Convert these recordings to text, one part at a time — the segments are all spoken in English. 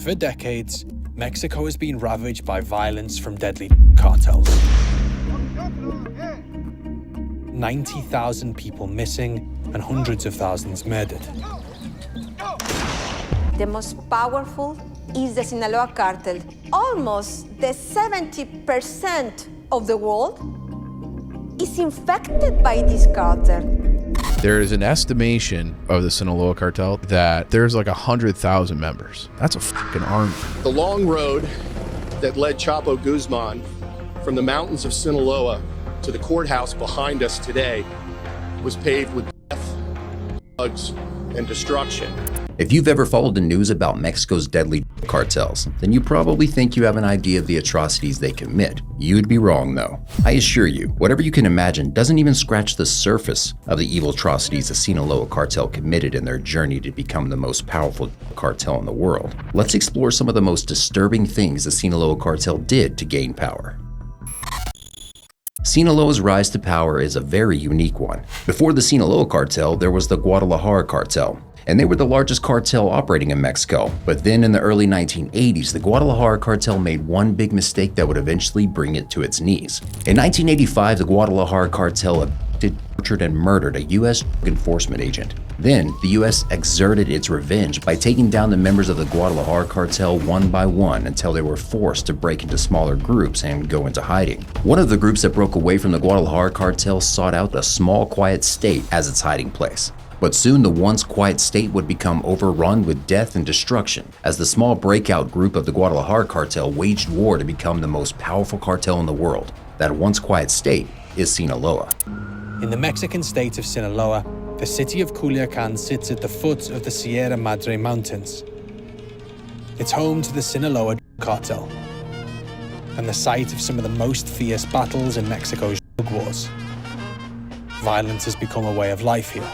For decades, Mexico has been ravaged by violence from deadly cartels. 90,000 people missing and hundreds of thousands murdered. The most powerful is the Sinaloa Cartel. Almost the 70% of the world is infected by this cartel. There is an estimation of the Sinaloa Cartel that there's like 100,000 members. That's a fucking army. The long road that led Chapo Guzman from the mountains of Sinaloa to the courthouse behind us today was paved with death, drugs, and destruction. If you've ever followed the news about Mexico's deadly cartels, then you probably think you have an idea of the atrocities they commit. You'd be wrong though. I assure you, whatever you can imagine doesn't even scratch the surface of the evil atrocities the Sinaloa Cartel committed in their journey to become the most powerful cartel in the world. Let's explore some of the most disturbing things the Sinaloa Cartel did to gain power. Sinaloa's rise to power is a very unique one. Before the Sinaloa Cartel, there was the Guadalajara Cartel, and they were the largest cartel operating in Mexico. But then in the early 1980s, the Guadalajara Cartel made one big mistake that would eventually bring it to its knees. In 1985, the Guadalajara Cartel abducted, tortured, and murdered a U.S. drug enforcement agent. Then, the U.S. exerted its revenge by taking down the members of the Guadalajara Cartel one by one until they were forced to break into smaller groups and go into hiding. One of the groups that broke away from the Guadalajara Cartel sought out a small, quiet state as its hiding place. But soon the once quiet state would become overrun with death and destruction as the small breakout group of the Guadalajara Cartel waged war to become the most powerful cartel in the world. That once quiet state is Sinaloa. In the Mexican state of Sinaloa, the city of Culiacan sits at the foot of the Sierra Madre Mountains. It's home to the Sinaloa Cartel and the site of some of the most fierce battles in Mexico's drug wars. Violence has become a way of life here.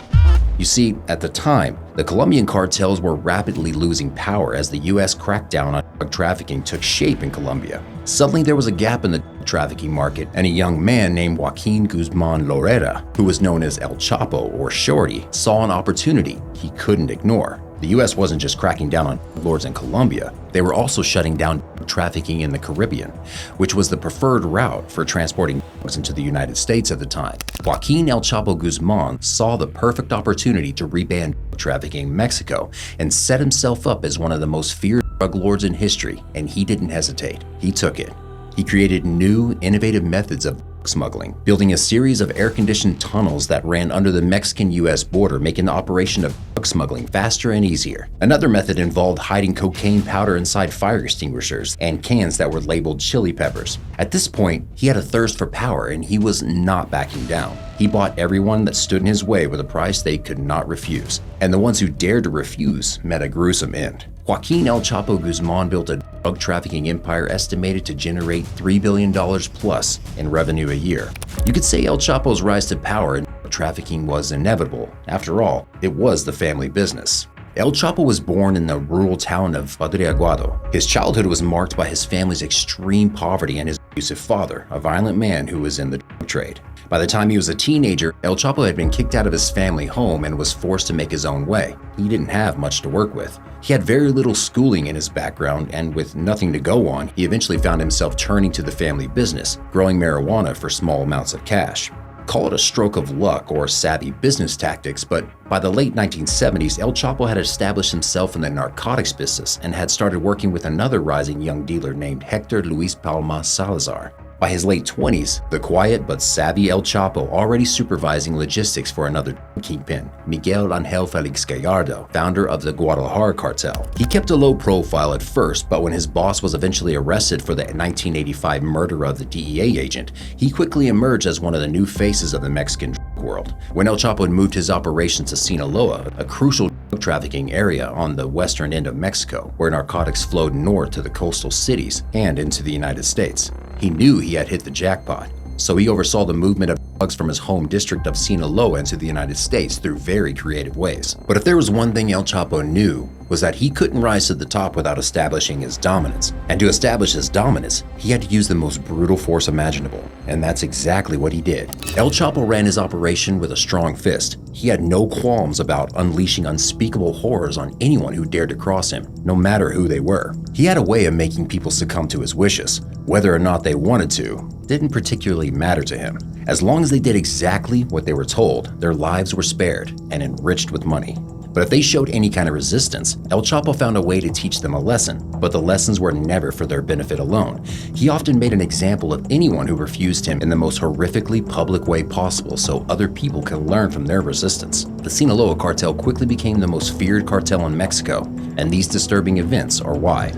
You see, at the time, the Colombian cartels were rapidly losing power as the U.S. crackdown on drug trafficking took shape in Colombia. Suddenly there was a gap in the drug trafficking market, and a young man named Joaquin Guzman Loretta, who was known as El Chapo or Shorty, saw an opportunity he couldn't ignore. The U.S. wasn't just cracking down on drug lords in Colombia, they were also shutting down drug trafficking in the Caribbean, which was the preferred route for transporting drugs into the United States at the time. Joaquin El Chapo Guzman saw the perfect opportunity to reban drug trafficking in Mexico and set himself up as one of the most feared drug lords in history, and he didn't hesitate. He took it. He created new, innovative methods of drug smuggling, building a series of air-conditioned tunnels that ran under the Mexican-US border, making the operation of drug smuggling faster and easier. Another method involved hiding cocaine powder inside fire extinguishers and cans that were labeled chili peppers. At this point, he had a thirst for power, and he was not backing down. He bought everyone that stood in his way with a price they could not refuse, and the ones who dared to refuse met a gruesome end. Joaquin El Chapo Guzman built a drug trafficking empire estimated to generate $3 billion plus in revenue a year. You could say El Chapo's rise to power in drug trafficking was inevitable. After all, it was the family business. El Chapo was born in the rural town of Badriaguado. His childhood was marked by his family's extreme poverty and his abusive father, a violent man who was in the drug trade. By the time he was a teenager, El Chapo had been kicked out of his family home and was forced to make his own way. He didn't have much to work with. He had very little schooling in his background, and with nothing to go on, he eventually found himself turning to the family business, growing marijuana for small amounts of cash. Call it a stroke of luck or savvy business tactics, but by the late 1970s, El Chapo had established himself in the narcotics business and had started working with another rising young dealer named Hector Luis Palma Salazar. By his late 20s, the quiet but savvy El Chapo already supervising logistics for another kingpin, Miguel Angel Felix Gallardo, founder of the Guadalajara Cartel. He kept a low profile at first, but when his boss was eventually arrested for the 1985 murder of the DEA agent, he quickly emerged as one of the new faces of the Mexican drug world. When El Chapo had moved his operations to Sinaloa, a crucial drug trafficking area on the western end of Mexico, where narcotics flowed north to the coastal cities and into the United States, he knew he had hit the jackpot, so he oversaw the movement of drugs from his home district of Sinaloa into the United States through very creative ways. But if there was one thing El Chapo knew, was that he couldn't rise to the top without establishing his dominance. And to establish his dominance, he had to use the most brutal force imaginable. And that's exactly what he did. El Chapo ran his operation with a strong fist. He had no qualms about unleashing unspeakable horrors on anyone who dared to cross him, no matter who they were. He had a way of making people succumb to his wishes. Whether or not they wanted to didn't particularly matter to him. As long as they did exactly what they were told, their lives were spared and enriched with money. But if they showed any kind of resistance, El Chapo found a way to teach them a lesson. But the lessons were never for their benefit alone. He often made an example of anyone who refused him in the most horrifically public way possible so other people can learn from their resistance. The Sinaloa Cartel quickly became the most feared cartel in Mexico, and these disturbing events are why.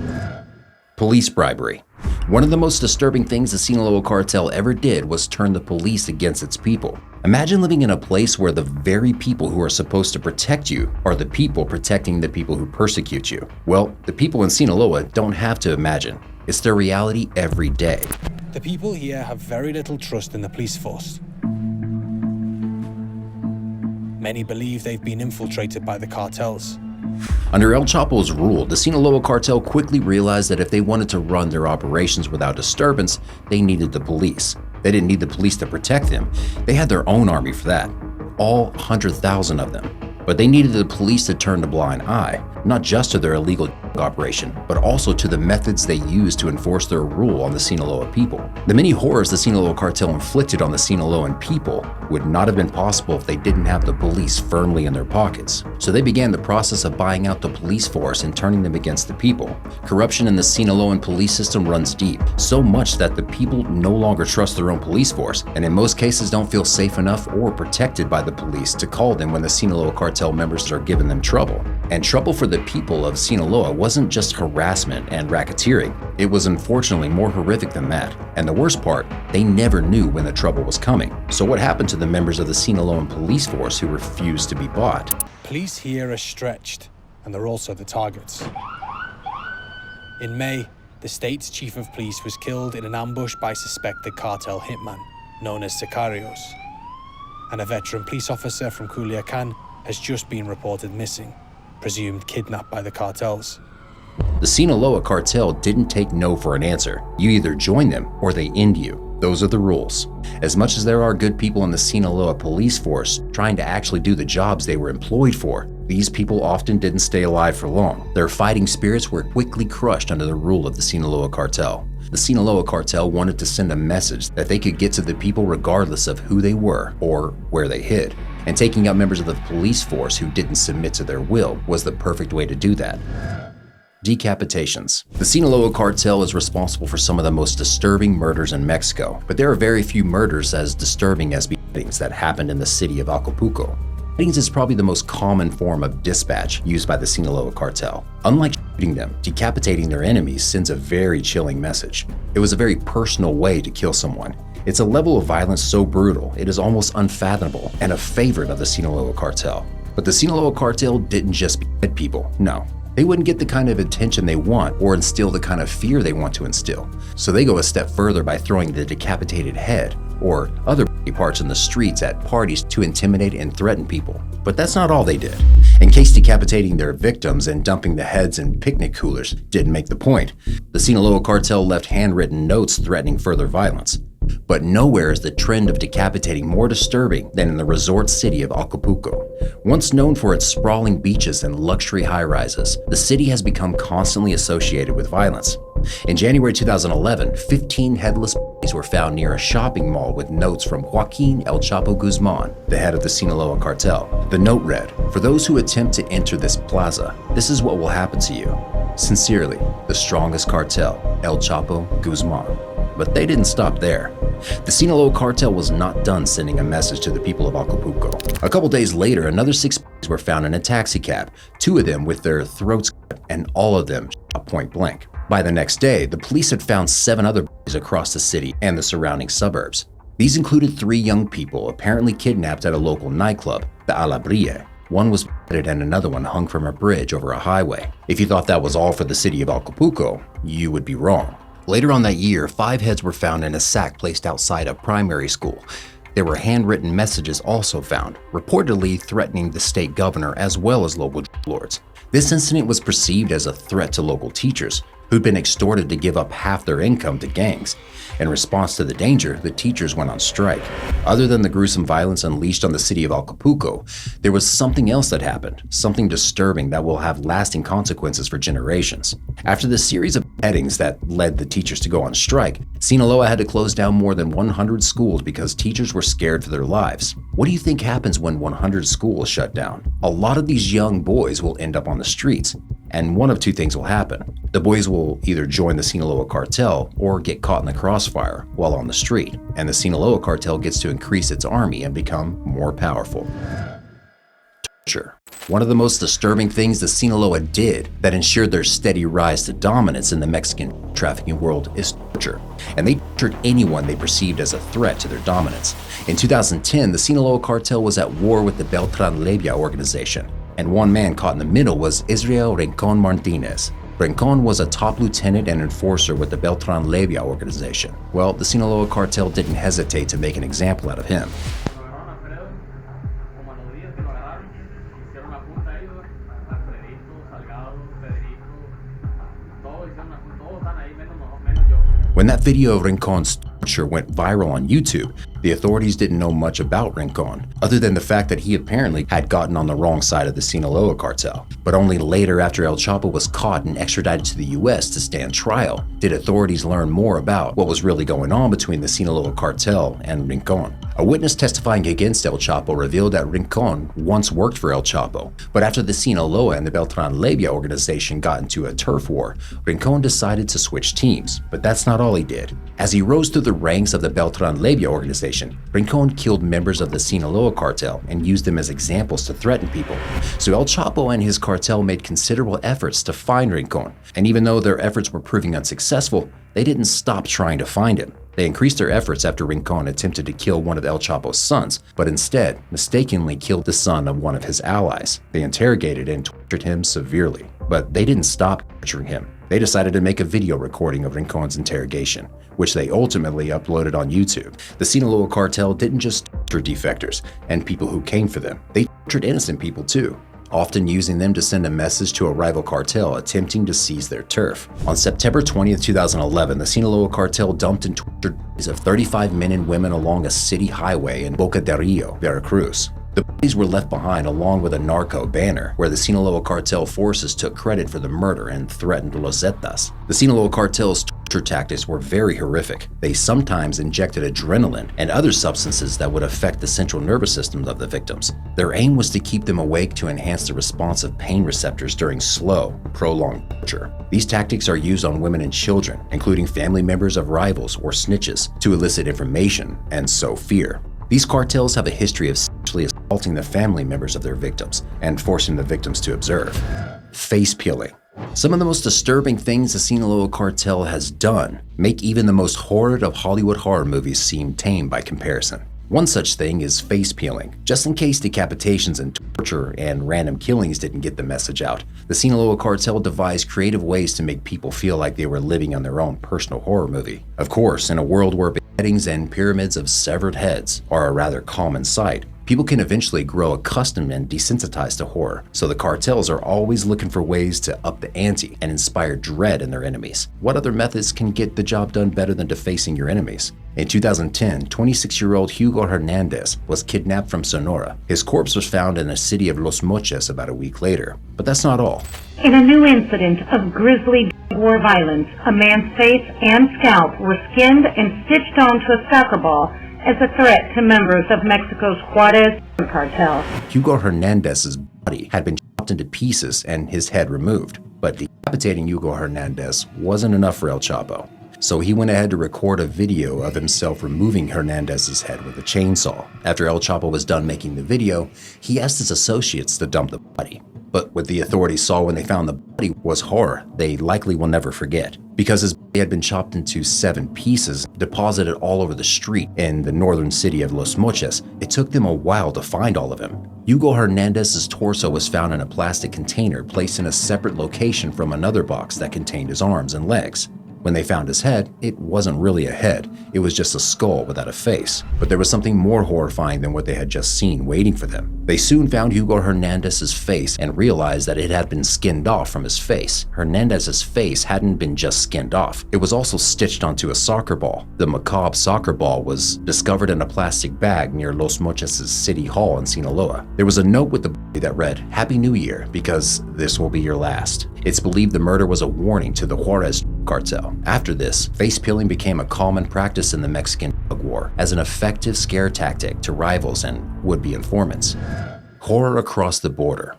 Police bribery. One of the most disturbing things the Sinaloa Cartel ever did was turn the police against its people. Imagine living in a place where the very people who are supposed to protect you are the people protecting the people who persecute you. Well, the people in Sinaloa don't have to imagine. It's their reality every day. The people here have very little trust in the police force. Many believe they've been infiltrated by the cartels. Under El Chapo's rule, the Sinaloa Cartel quickly realized that if they wanted to run their operations without disturbance, they needed the police. They didn't need the police to protect them. They had their own army for that, all 100,000 of them. But they needed the police to turn a blind eye, not just to their illegal operation, but also to the methods they used to enforce their rule on the Sinaloa people. The many horrors the Sinaloa Cartel inflicted on the Sinaloan people would not have been possible if they didn't have the police firmly in their pockets. So they began the process of buying out the police force and turning them against the people. Corruption in the Sinaloan police system runs deep, so much that the people no longer trust their own police force, and in most cases don't feel safe enough or protected by the police to call them when the Sinaloa Cartel members are giving them trouble. And trouble for the people of Sinaloa wasn't just harassment and racketeering. It was unfortunately more horrific than that. And the worst part, they never knew when the trouble was coming. So what happened to the members of the Sinaloan police force who refused to be bought? Police here are stretched, and they're also the targets. In May, the state's chief of police was killed in an ambush by suspected cartel hitman, known as sicarios. And a veteran police officer from Culiacan has just been reported missing, presumed kidnapped by the cartels. The Sinaloa Cartel didn't take no for an answer. You either join them or they end you. Those are the rules. As much as there are good people in the Sinaloa police force trying to actually do the jobs they were employed for, these people often didn't stay alive for long. Their fighting spirits were quickly crushed under the rule of the Sinaloa Cartel. The Sinaloa Cartel wanted to send a message that they could get to the people regardless of who they were or where they hid. And taking out members of the police force who didn't submit to their will was the perfect way to do that. Decapitations. The Sinaloa Cartel is responsible for some of the most disturbing murders in Mexico, but there are very few murders as disturbing as beheadings that happened in the city of Acapulco. Beheadings is probably the most common form of dispatch used by the Sinaloa Cartel. Unlike shooting them, decapitating their enemies sends a very chilling message. It was a very personal way to kill someone. It's a level of violence so brutal, it is almost unfathomable and a favorite of the Sinaloa Cartel. But the Sinaloa Cartel didn't just behead people, no. They wouldn't get the kind of attention they want or instill the kind of fear they want to instill. So they go a step further by throwing the decapitated head or other parts in the streets at parties to intimidate and threaten people. But that's not all they did. In case decapitating their victims and dumping the heads in picnic coolers didn't make the point, the Sinaloa Cartel left handwritten notes threatening further violence. But nowhere is the trend of decapitating more disturbing than in the resort city of Acapulco. Once known for its sprawling beaches and luxury high-rises, the city has become constantly associated with violence. In January 2011, 15 headless bodies were found near a shopping mall with notes from Joaquin El Chapo Guzman, the head of the Sinaloa Cartel. The note read, "For those who attempt to enter this plaza, this is what will happen to you. Sincerely, the strongest cartel, El Chapo Guzman." But they didn't stop there. The Sinaloa Cartel was not done sending a message to the people of Acapulco. A couple days later, another 6 bodies were found in a taxi cab, 2 of them with their throats cut and all of them shot point blank. By the next day, the police had found 7 other bodies across the city and the surrounding suburbs. These included 3 young people apparently kidnapped at a local nightclub, the Alabria. One was beheaded and another one hung from a bridge over a highway. If you thought that was all for the city of Acapulco, you would be wrong. Later on that year, 5 heads were found in a sack placed outside a primary school. There were handwritten messages also found, reportedly threatening the state governor as well as local drug lords. This incident was perceived as a threat to local teachers, who'd been extorted to give up half their income to gangs. In response to the danger, the teachers went on strike. Other than the gruesome violence unleashed on the city of Acapulco, there was something else that happened, something disturbing that will have lasting consequences for generations. After the series of beheadings that led the teachers to go on strike, Sinaloa had to close down more than 100 schools because teachers were scared for their lives. What do you think happens when 100 schools shut down? A lot of these young boys will end up on the streets. And one of two things will happen. The boys will either join the Sinaloa Cartel or get caught in the crossfire while on the street, and the Sinaloa Cartel gets to increase its army and become more powerful. Torture. One of the most disturbing things the Sinaloa did that ensured their steady rise to dominance in the Mexican trafficking world is torture, and they tortured anyone they perceived as a threat to their dominance. In 2010, the Sinaloa Cartel was at war with the Beltran-Leyva organization, and one man caught in the middle was Israel Rincon Martinez. Rincon was a top lieutenant and enforcer with the Beltran-Leyva organization. Well, the Sinaloa Cartel didn't hesitate to make an example out of him. When that video of Rincon's torture went viral on YouTube, the authorities didn't know much about Rincon, other than the fact that he apparently had gotten on the wrong side of the Sinaloa Cartel. But only later, after El Chapo was caught and extradited to the US to stand trial, did authorities learn more about what was really going on between the Sinaloa Cartel and Rincon. A witness testifying against El Chapo revealed that Rincon once worked for El Chapo, but after the Sinaloa and the Beltran-Leyva organization got into a turf war, Rincon decided to switch teams. But that's not all he did. As he rose through the ranks of the Beltran-Leyva organization, Rincon killed members of the Sinaloa Cartel and used them as examples to threaten people. So El Chapo and his cartel made considerable efforts to find Rincon, and even though their efforts were proving unsuccessful, they didn't stop trying to find him. They increased their efforts after Rincon attempted to kill one of El Chapo's sons, but instead mistakenly killed the son of one of his allies. They interrogated and tortured him severely, but they didn't stop torturing him. They decided to make a video recording of Rincon's interrogation, which they ultimately uploaded on YouTube. The Sinaloa Cartel didn't just torture defectors and people who came for them. They tortured innocent people too, often using them to send a message to a rival cartel attempting to seize their turf. On September 20th, 2011, the Sinaloa Cartel dumped and tortured bodies of 35 men and women along a city highway in Boca del Rio, Veracruz. The bodies were left behind along with a narco banner where the Sinaloa Cartel forces took credit for the murder and threatened Los Zetas. The Sinaloa Cartel's torture tactics were very horrific. They sometimes injected adrenaline and other substances that would affect the central nervous systems of the victims. Their aim was to keep them awake to enhance the response of pain receptors during slow, prolonged torture. These tactics are used on women and children, including family members of rivals or snitches, to elicit information and sow fear. These cartels have a history of sexually assaulting the family members of their victims and forcing the victims to observe. Face peeling. Some of the most disturbing things the Sinaloa Cartel has done make even the most horrid of Hollywood horror movies seem tame by comparison. One such thing is face peeling. Just in case decapitations and torture and random killings didn't get the message out, the Sinaloa Cartel devised creative ways to make people feel like they were living on their own personal horror movie. Of course, in a world where beheadings and pyramids of severed heads are a rather common sight, people can eventually grow accustomed and desensitized to horror, so the cartels are always looking for ways to up the ante and inspire dread in their enemies. What other methods can get the job done better than defacing your enemies? In 2010, 26-year-old Hugo Hernandez was kidnapped from Sonora. His corpse was found in the city of Los Mochis about a week later. But that's not all. In a new incident of grisly war violence, a man's face and scalp were skinned and stitched onto a soccer ball as a threat to members of Mexico's Juarez cartel. Hugo Hernandez's body had been chopped into pieces and his head removed, but decapitating Hugo Hernandez wasn't enough for El Chapo. So he went ahead to record a video of himself removing Hernandez's head with a chainsaw. After El Chapo was done making the video, he asked his associates to dump the body. But what the authorities saw when they found the body was horror they likely will never forget. Because his body had been chopped into 7 pieces, deposited all over the street in the northern city of Los Mochis, it took them a while to find all of him. Hugo Hernandez's torso was found in a plastic container placed in a separate location from another box that contained his arms and legs. When they found his head, it wasn't really a head, it was just a skull without a face. But there was something more horrifying than what they had just seen waiting for them. They soon found Hugo Hernandez's face and realized that it had been skinned off from his face. Hernandez's face hadn't been just skinned off, it was also stitched onto a soccer ball. The macabre soccer ball was discovered in a plastic bag near Los Mochas' City Hall in Sinaloa. There was a note with the body that read, "Happy New Year, because this will be your last." It's believed the murder was a warning to the Juarez cartel. After this, face peeling became a common practice in the Mexican drug war as an effective scare tactic to rivals and would-be informants. Horror across the border.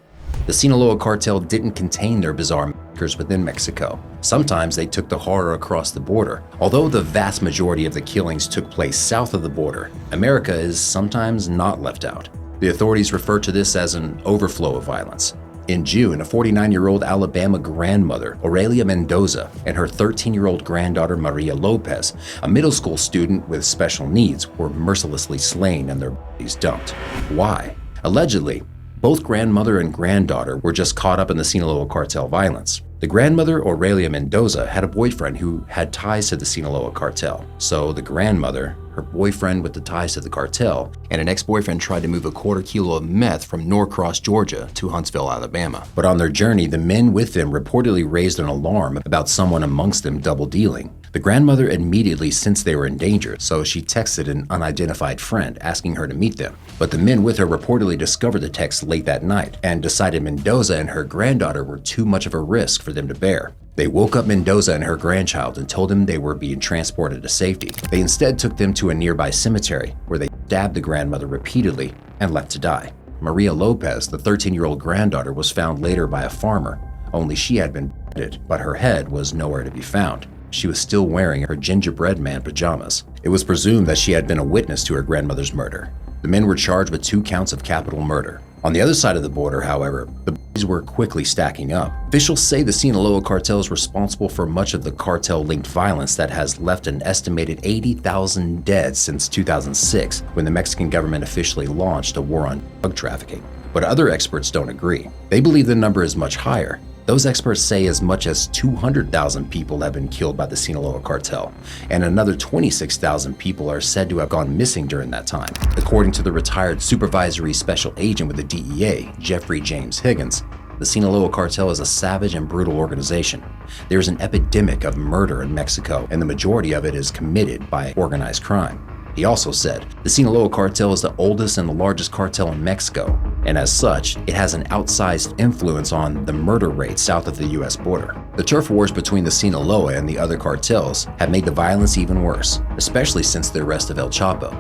The Sinaloa cartel didn't contain their bizarre massacres within Mexico. Sometimes they took the horror across the border. Although the vast majority of the killings took place south of the border, America is sometimes not left out. The authorities refer to this as an overflow of violence. In June, a 49-year-old Alabama grandmother, Aurelia Mendoza, and her 13-year-old granddaughter, Maria Lopez, a middle school student with special needs, were mercilessly slain and their bodies dumped. Why? Allegedly, both grandmother and granddaughter were just caught up in the Sinaloa cartel violence. The grandmother, Aurelia Mendoza, had a boyfriend who had ties to the Sinaloa cartel. So the grandmother, her boyfriend with the ties to the cartel, and an ex-boyfriend tried to move a quarter kilo of meth from Norcross, Georgia to Huntsville, Alabama. But on their journey, the men with them reportedly raised an alarm about someone amongst them double dealing. The grandmother immediately sensed they were in danger, so she texted an unidentified friend asking her to meet them. But the men with her reportedly discovered the text late that night and decided Mendoza and her granddaughter were too much of a risk for them to bear. They woke up Mendoza and her grandchild and told them they were being transported to safety. They instead took them to a nearby cemetery where they stabbed the grandmother repeatedly and left to die. Maria Lopez, the 13-year-old granddaughter, was found later by a farmer, only she had been beheaded, but her head was nowhere to be found. She was still wearing her gingerbread man pajamas. It was presumed that she had been a witness to her grandmother's murder. The men were charged with 2 counts of capital murder. On the other side of the border, however, the bodies were quickly stacking up. Officials say the Sinaloa cartel is responsible for much of the cartel-linked violence that has left an estimated 80,000 dead since 2006, when the Mexican government officially launched a war on drug trafficking. But other experts don't agree. They believe the number is much higher. Those experts say as much as 200,000 people have been killed by the Sinaloa cartel, and another 26,000 people are said to have gone missing during that time. According to the retired supervisory special agent with the DEA, Jeffrey James Higgins, the Sinaloa cartel is a savage and brutal organization. There is an epidemic of murder in Mexico, and the majority of it is committed by organized crime. He also said, the Sinaloa cartel is the oldest and the largest cartel in Mexico, and as such, it has an outsized influence on the murder rate south of the US border. The turf wars between the Sinaloa and the other cartels have made the violence even worse, especially since the arrest of El Chapo.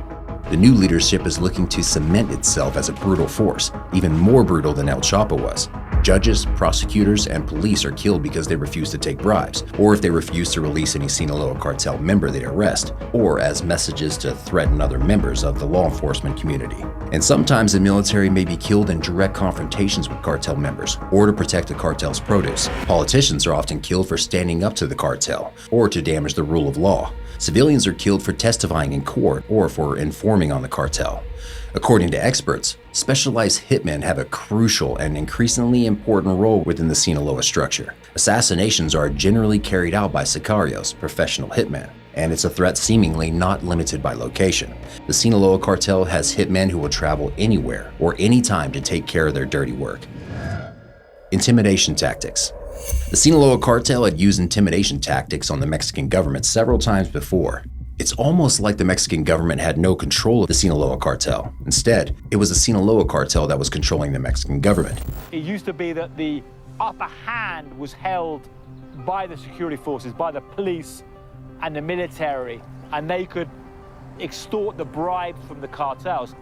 The new leadership is looking to cement itself as a brutal force, even more brutal than El Chapo was. Judges, prosecutors, and police are killed because they refuse to take bribes, or if they refuse to release any Sinaloa cartel member they arrest, or as messages to threaten other members of the law enforcement community. And sometimes the military may be killed in direct confrontations with cartel members, or to protect the cartel's produce. Politicians are often killed for standing up to the cartel, or to damage the rule of law. Civilians are killed for testifying in court, or for informing on the cartel. According to experts, specialized hitmen have a crucial and increasingly important role within the Sinaloa structure. Assassinations are generally carried out by sicarios, professional hitmen, and it's a threat seemingly not limited by location. The Sinaloa cartel has hitmen who will travel anywhere or anytime to take care of their dirty work. Intimidation tactics. The Sinaloa cartel had used intimidation tactics on the Mexican government several times before. It's almost like the Mexican government had no control of the Sinaloa cartel. Instead, it was the Sinaloa cartel that was controlling the Mexican government. It used to be that the upper hand was held by the security forces, by the police and the military, and they could extort the bribes from the cartels.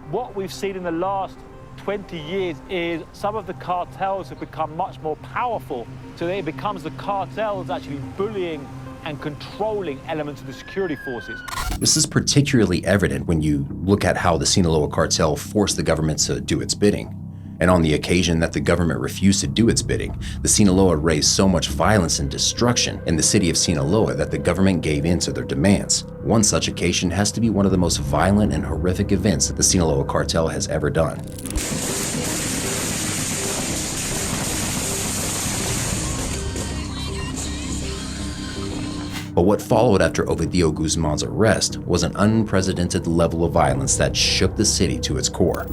What we've seen in the last 20 years is some of the cartels have become much more powerful, so it becomes the cartels actually bullying and controlling elements of the security forces. This is particularly evident when you look at how the Sinaloa cartel forced the government to do its bidding. And on the occasion that the government refused to do its bidding, the Sinaloa raised so much violence and destruction in the city of Sinaloa that the government gave in to their demands. One such occasion has to be one of the most violent and horrific events that the Sinaloa cartel has ever done. But what followed after Ovidio Guzman's arrest was an unprecedented level of violence that shook the city to its core.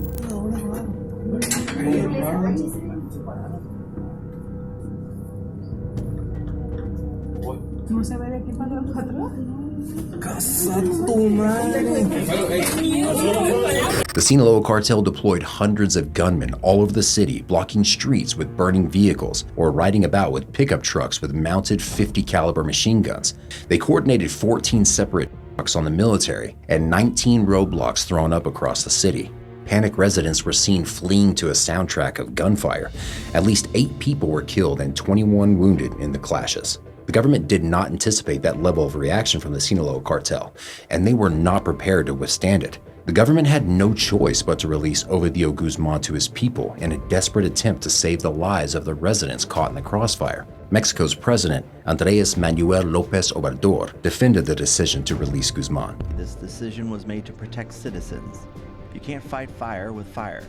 The Sinaloa Cartel deployed hundreds of gunmen all over the city, blocking streets with burning vehicles or riding about with pickup trucks with mounted .50 caliber machine guns. They coordinated 14 separate attacks on the military and 19 roadblocks thrown up across the city. Panicked residents were seen fleeing to a soundtrack of gunfire. At least 8 people were killed and 21 wounded in the clashes. The government did not anticipate that level of reaction from the Sinaloa Cartel, and they were not prepared to withstand it. The government had no choice but to release Ovidio Guzman to his people in a desperate attempt to save the lives of the residents caught in the crossfire. Mexico's president, Andrés Manuel López Obrador, defended the decision to release Guzman. This decision was made to protect citizens. You can't fight fire with fire.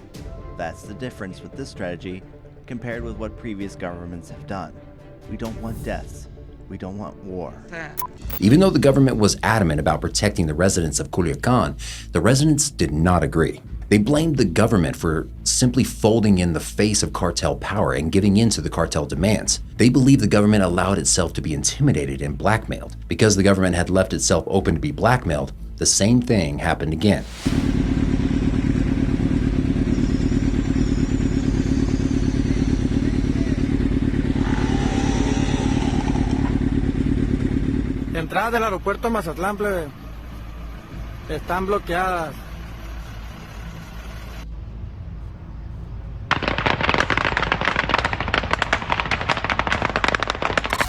That's the difference with this strategy compared with what previous governments have done. We don't want deaths. We don't want war. Even though the government was adamant about protecting the residents of Culiacán, the residents did not agree. They blamed the government for simply folding in the face of cartel power and giving in to the cartel demands. They believed the government allowed itself to be intimidated and blackmailed. Because the government had left itself open to be blackmailed, the same thing happened again. Entradas del aeropuerto Mazatlán, plebe, están bloqueadas.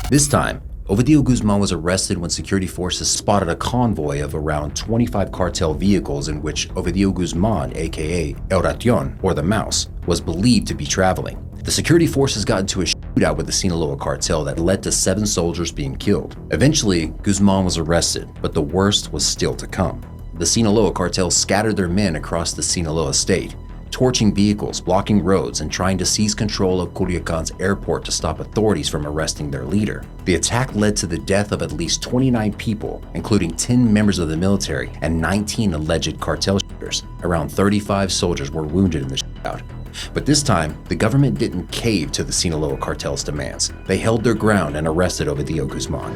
This time, Ovidio Guzman was arrested when security forces spotted a convoy of around 25 cartel vehicles in which Ovidio Guzman, aka El Ration, or the Mouse, was believed to be traveling. The security forces got into a shootout with the Sinaloa Cartel that led to 7 soldiers being killed. Eventually, Guzman was arrested, but the worst was still to come. The Sinaloa Cartel scattered their men across the Sinaloa state, torching vehicles, blocking roads, and trying to seize control of Culiacán's airport to stop authorities from arresting their leader. The attack led to the death of at least 29 people, including 10 members of the military and 19 alleged cartel shooters. Around 35 soldiers were wounded in the shootout. But this time, the government didn't cave to the Sinaloa Cartel's demands. They held their ground and arrested Ovidio Guzman.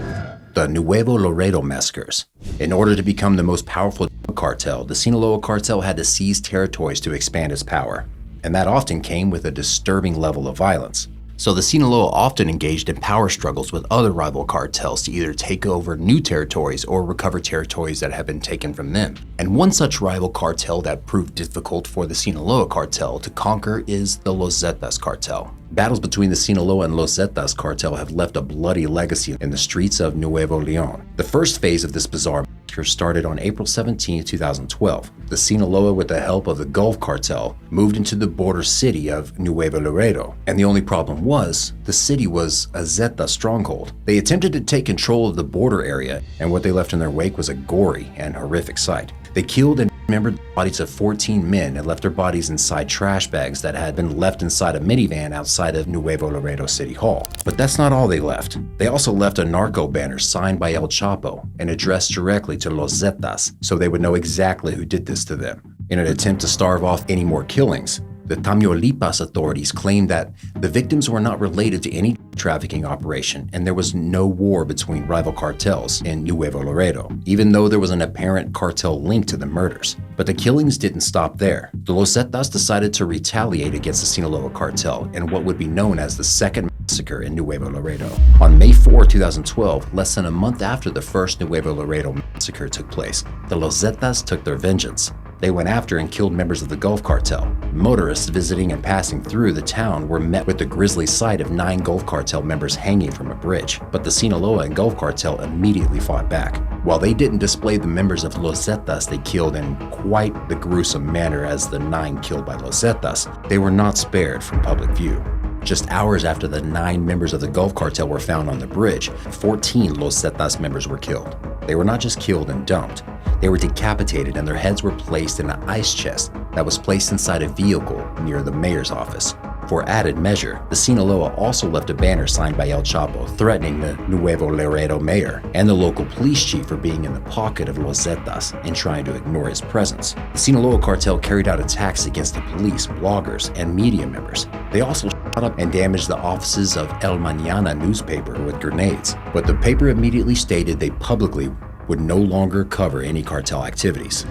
The Nuevo Laredo massacres. In order to become the most powerful drug cartel, the Sinaloa Cartel had to seize territories to expand its power. And that often came with a disturbing level of violence. So the Sinaloa often engaged in power struggles with other rival cartels to either take over new territories or recover territories that had been taken from them. And one such rival cartel that proved difficult for the Sinaloa Cartel to conquer is the Los Zetas cartel. Battles between the Sinaloa and Los Zetas cartel have left a bloody legacy in the streets of Nuevo León. The first phase of this bizarre massacre started on April 17, 2012. The Sinaloa, with the help of the Gulf Cartel, moved into the border city of Nuevo Laredo. And the only problem was, the city was a Zeta stronghold. They attempted to take control of the border area, and what they left in their wake was a gory and horrific sight. They killed and dismembered the bodies of 14 men and left their bodies inside trash bags that had been left inside a minivan outside of Nuevo Laredo City Hall. But that's not all they left. They also left a narco banner signed by El Chapo and addressed directly to Los Zetas, so they would know exactly who did this to them. In an attempt to starve off any more killings, the Tamaulipas authorities claimed that the victims were not related to any trafficking operation and there was no war between rival cartels in Nuevo Laredo, even though there was an apparent cartel link to the murders. But the killings didn't stop there. The Los Zetas decided to retaliate against the Sinaloa Cartel in what would be known as the second massacre in Nuevo Laredo. On May 4, 2012, less than a month after the first Nuevo Laredo massacre took place, the Los Zetas took their vengeance. They went after and killed members of the Gulf Cartel. Motorists visiting and passing through the town were met with the grisly sight of 9 Gulf Cartel members hanging from a bridge, but the Sinaloa and Gulf Cartel immediately fought back. While they didn't display the members of Los Zetas they killed in quite the gruesome manner as the 9 killed by Los Zetas, they were not spared from public view. Just hours after the 9 members of the Gulf Cartel were found on the bridge, 14 Los Zetas members were killed. They were not just killed and dumped. They were decapitated and their heads were placed in an ice chest that was placed inside a vehicle near the mayor's office. For added measure, the Sinaloa also left a banner signed by El Chapo threatening the Nuevo Laredo mayor and the local police chief for being in the pocket of Los Zetas and trying to ignore his presence. The Sinaloa Cartel carried out attacks against the police, bloggers, and media members. They also shot up and damaged the offices of El Mañana newspaper with grenades, but the paper immediately stated they publicly would no longer cover any cartel activities.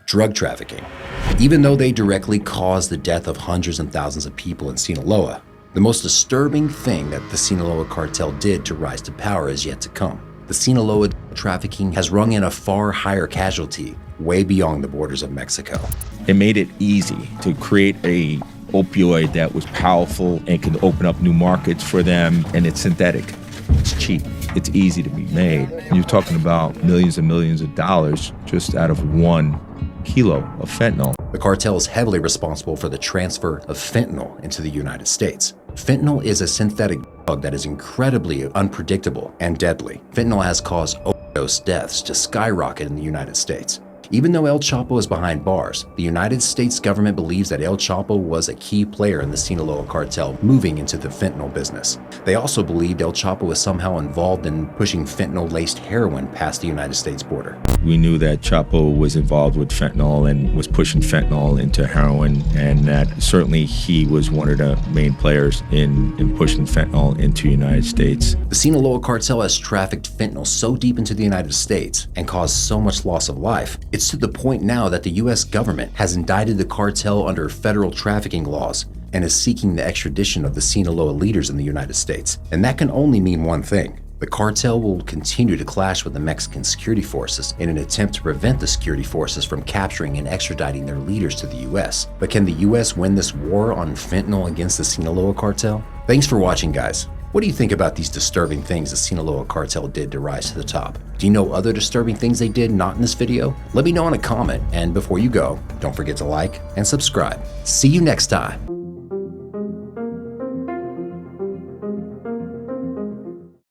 Drug trafficking. Even though they directly caused the death of hundreds and thousands of people in Sinaloa, the most disturbing thing that the Sinaloa Cartel did to rise to power is yet to come. The Sinaloa trafficking has rung in a far higher casualty way beyond the borders of Mexico. It made it easy to create a opioid that was powerful and could open up new markets for them, and it's synthetic. It's cheap. It's easy to be made. You're talking about millions and millions of dollars just out of 1 kilo of fentanyl. The cartel is heavily responsible for the transfer of fentanyl into the United States. Fentanyl is a synthetic drug that is incredibly unpredictable and deadly. Fentanyl has caused overdose deaths to skyrocket in the United States. Even though El Chapo is behind bars, the United States government believes that El Chapo was a key player in the Sinaloa Cartel moving into the fentanyl business. They also believed El Chapo was somehow involved in pushing fentanyl-laced heroin past the United States border. We knew that Chapo was involved with fentanyl and was pushing fentanyl into heroin, and that certainly he was one of the main players in pushing fentanyl into the United States. The Sinaloa Cartel has trafficked fentanyl so deep into the United States and caused so much loss of life. It's to the point now that the U.S. government has indicted the cartel under federal trafficking laws and is seeking the extradition of the Sinaloa leaders in the United States. And that can only mean one thing. The cartel will continue to clash with the Mexican security forces in an attempt to prevent the security forces from capturing and extraditing their leaders to the U.S. But can the U.S. win this war on fentanyl against the Sinaloa Cartel? Thanks for watching, guys. What do you think about these disturbing things the Sinaloa Cartel did to rise to the top? Do you know other disturbing things they did not in this video? Let me know in a comment, and before you go, don't forget to like and subscribe. See you next time.